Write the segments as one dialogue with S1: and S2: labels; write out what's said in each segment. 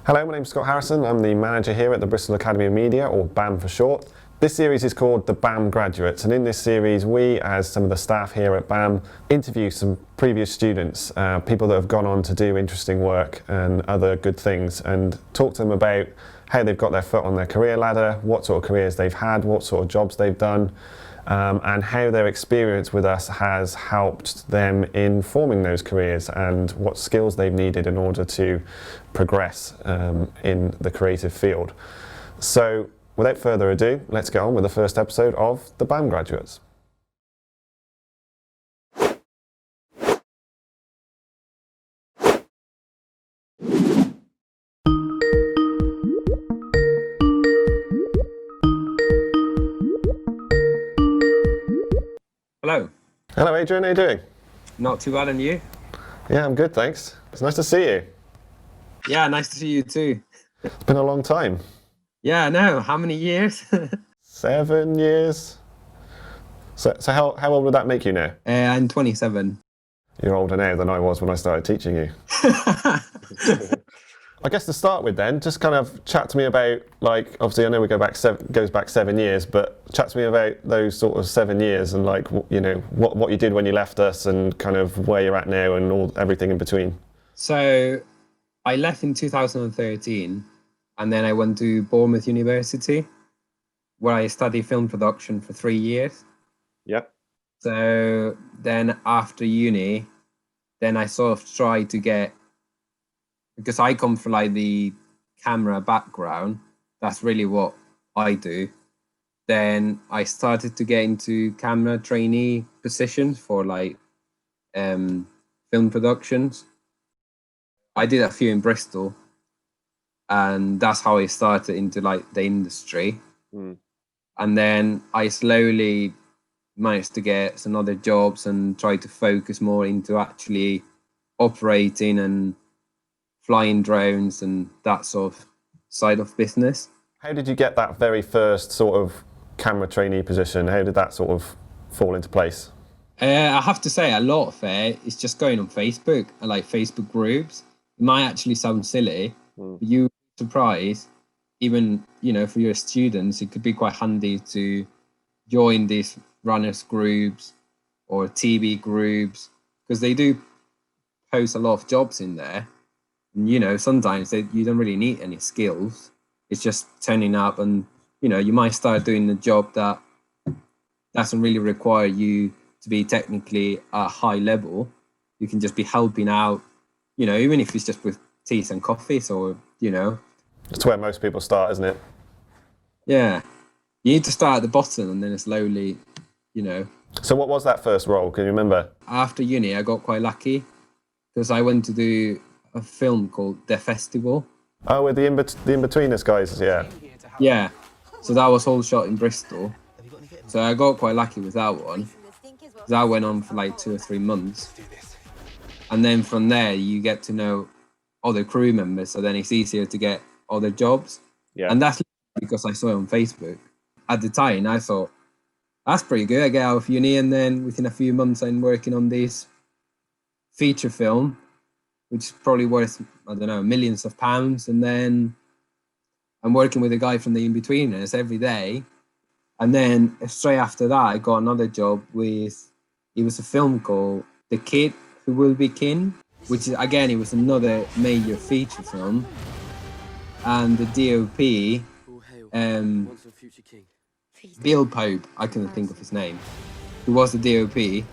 S1: Hello, my name's Scott Harrison. I'm the manager here at the Bristol Academy of Media, or BAM for short. This series is called the BAM Graduates, and in this series we, as some of the staff here at BAM, interview some previous students, people that have gone on to do interesting work and other good things, and talk to them about how they've got their foot on their career ladder, what sort of careers they've had, what sort of jobs they've done, and how their experience with us has helped them in forming those careers and what skills they've needed in order to progress in the creative field. So without further ado, let's get on with the first episode of the BAM Graduates.
S2: Hello.
S1: Hello Adrian, how are you doing?
S2: Not too bad, and you?
S1: Yeah, I'm good, thanks. It's nice to see you.
S2: Yeah, nice to see you too.
S1: It's been a long time.
S2: Yeah, I know. How many years?
S1: 7 years. So how old would that make you now?
S2: I'm 27.
S1: You're older now than I was when I started teaching you. I guess to start with then, just kind of chat to me about, like, obviously I know we goes back 7 years, but chat to me about those sort of 7 years and, like, you know, what you did when you left us and kind of where you're at now and everything in between.
S2: So I left in 2013 and then I went to Bournemouth University where I studied film production for 3 years.
S1: Yep.
S2: So then after uni, then I sort of tried to get, because I come from like the camera background, that's really what I do. Then I started to get into camera trainee positions for like film productions. I did a few in Bristol, and that's how I started into like the industry. And then I slowly managed to get some other jobs and try to focus more into actually operating and flying drones and that sort of side of business.
S1: How did you get that very first sort of camera trainee position? How did that sort of fall into place?
S2: I have to say a lot of it is just going on Facebook and like Facebook groups. It might actually sound silly, but you're surprised, even, you know, for your students, it could be quite handy to join these runners groups or TV groups, because they do post a lot of jobs in there. And, you know, sometimes you don't really need any skills. It's just turning up and, you know, you might start doing a job that doesn't really require you to be technically at a high level. You can just be helping out, you know, even if it's just with teas and coffees or, you know.
S1: It's where most people start, isn't it?
S2: Yeah. You need to start at the bottom and then slowly, you know.
S1: So what was that first role? Can you remember?
S2: After uni, I got quite lucky because I went to do a film called The Festival.
S1: Oh, with the In-Betweeners guys, yeah.
S2: Yeah. So that was all shot in Bristol. So I got quite lucky with that one. That went on for like 2 or 3 months. And then from there, you get to know other crew members. So then it's easier to get other jobs.
S1: Yeah.
S2: And that's because I saw it on Facebook. At the time, I thought, that's pretty good. I get out of uni and then within a few months, I'm working on this feature film, which is probably worth, I don't know, millions of pounds. And then I'm working with a guy from the In-Betweeners every day. And then straight after that, I got another job it was a film called The Kid Who Will Be King, which is, again, it was another major feature film. And the DOP, Bill Pope, I couldn't think of his name, who was the DOP.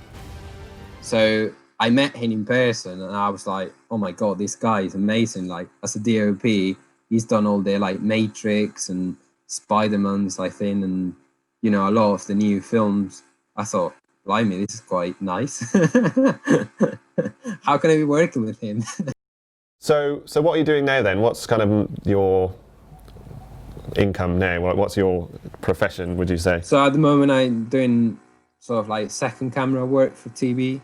S2: So I met him in person and I was like, oh my God, this guy is amazing. Like, as a DOP, he's done all their like Matrix and Spider-Man's, I think, and, you know, a lot of the new films. I thought, blimey, this is quite nice. How can I be working with him?
S1: So what are you doing now then? What's kind of your income now? What's your profession, would you say?
S2: So at the moment, I'm doing sort of like second camera work for TV.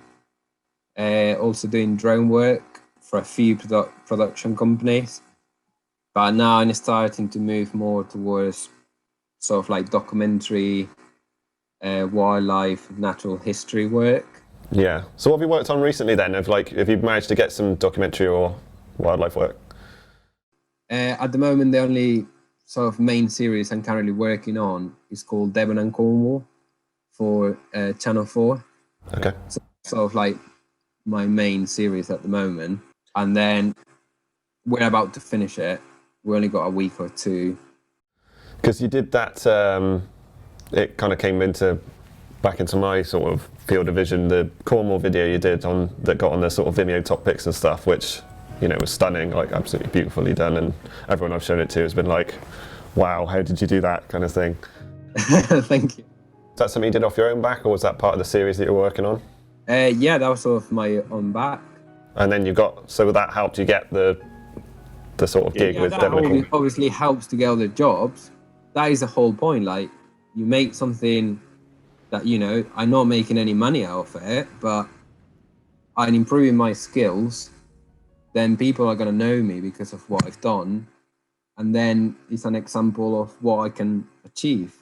S2: Also doing drone work for a few production companies. But now I'm starting to move more towards sort of like documentary, wildlife, natural history work.
S1: Yeah. So what have you worked on recently then? Have you managed to get some documentary or wildlife work?
S2: At the moment, the only sort of main series I'm currently working on is called Devon and Cornwall for Channel 4.
S1: Okay.
S2: So sort of like my main series at the moment. And then we're about to finish it. We only got a week or two.
S1: Because you did that, it kind of came back into my sort of field of vision, the Cornwall video you did that got on the sort of Vimeo top picks and stuff, which, you know, was stunning, like absolutely beautifully done, and everyone I've shown it to has been like, wow, how did you do that, kind of thing.
S2: Thank you.
S1: Is that something you did off your own back, or was that part of the series that you were working on?
S2: Yeah, that was sort of my own back.
S1: And then so that helped you get the sort of gig with Devon and Cornwall?
S2: Obviously helps to get other jobs. That is the whole point. Like, you make something that, you know, I'm not making any money out of it, but I'm improving my skills, then people are going to know me because of what I've done. And then it's an example of what I can achieve.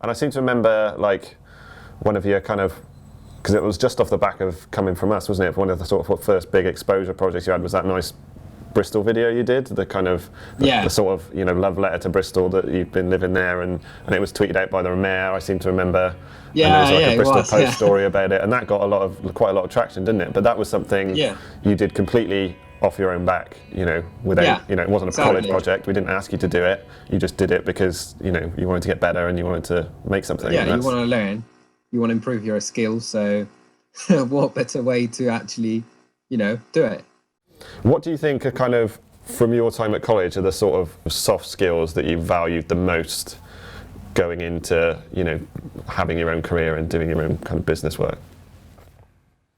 S1: And I seem to remember, like, one of your kind of, because it was just off the back of coming from us, wasn't it? One of the sort of first big exposure projects you had was that nice Bristol video you did, the kind of the sort of, you know, love letter to Bristol, that you've been living there, and it was tweeted out by the mayor, I seem to remember.
S2: Yeah,
S1: and there was like a Bristol
S2: Post
S1: story about it, and that got quite a lot of traction, didn't it? But that was something you did completely off your own back, you know, without, you know, it wasn't a college project. We didn't ask you to do it. You just did it because, you know, you wanted to get better and you wanted to make something.
S2: Yeah, you want to learn, you want to improve your skills. So what better way to actually, you know, do it?
S1: What do you think are kind of, from your time at college, are the sort of soft skills that you valued the most going into, you know, having your own career and doing your own kind of business work?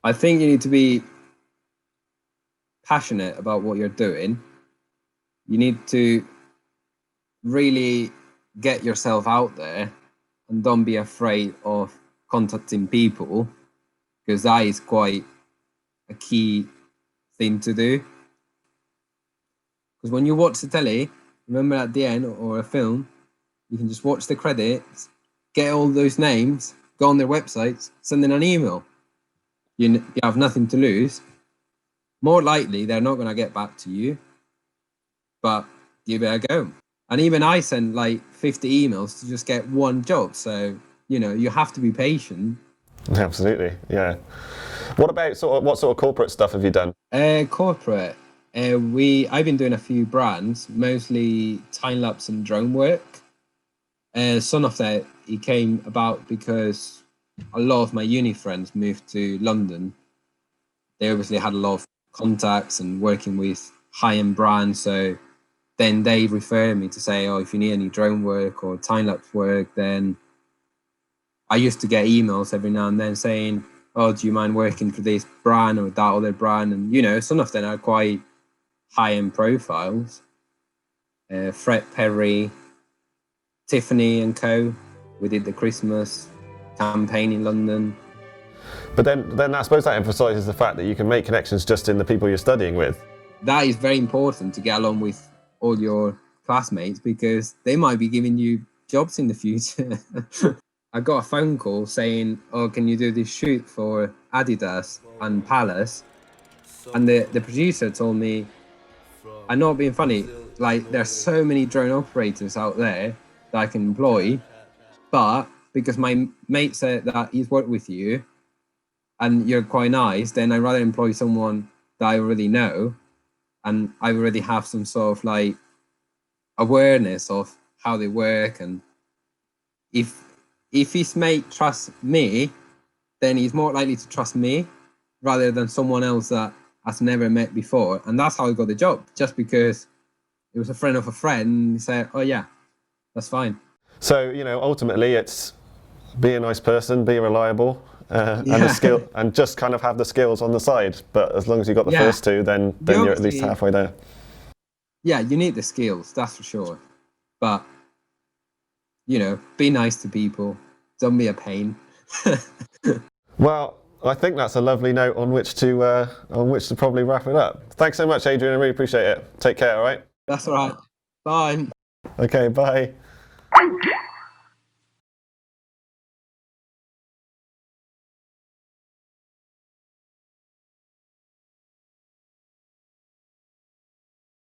S2: I think you need to be passionate about what you're doing. You need to really get yourself out there and don't be afraid of contacting people, because that is quite a key thing to do. Because when you watch the telly, remember at the end, or a film, you can just watch the credits, get all those names, go on their websites, send them an email. You have nothing to lose. More likely, they're not going to get back to you, but give it a go. And even I sent like 50 emails to just get one job. So, you know, you have to be patient.
S1: Absolutely, yeah. What sort of corporate stuff have you done?
S2: Corporate. I've been doing a few brands, mostly time-lapse and drone work. Some of that, it came about because a lot of my uni friends moved to London. They obviously had a lot of contacts and working with high-end brands, so then they referred me to say, oh, if you need any drone work or time-lapse work, then I used to get emails every now and then saying, oh, do you mind working for this brand or that other brand? And, you know, some of them are quite high-end profiles. Fred Perry, Tiffany Co. We did the Christmas campaign in London.
S1: But then I suppose that emphasises the fact that you can make connections just in the people you're studying with.
S2: That is very important, to get along with all your classmates, because they might be giving you jobs in the future. I got a phone call saying, oh, can you do this shoot for Adidas and Palace? And the producer told me, I'm not being funny, like, there's so many drone operators out there that I can employ, but because my mate said that he's worked with you and you're quite nice, then I'd rather employ someone that I already know and I already have some sort of like awareness of how they work. And if his mate trusts me, then he's more likely to trust me rather than someone else that has never met before. And that's how I got the job, just because it was a friend of a friend, and he said, oh yeah, that's fine.
S1: So, you know, ultimately it's be a nice person, be reliable, and a skill, and just kind of have the skills on the side. But as long as you got the first two, then you're at least halfway there. Yeah,
S2: you need the skills, that's for sure. But, you know, be nice to people. Don't be a pain.
S1: Well, I think that's a lovely note on which to probably wrap it up. Thanks so much, Adrian. I really appreciate it. Take care. All right.
S2: That's all right. Bye.
S1: Okay. Bye.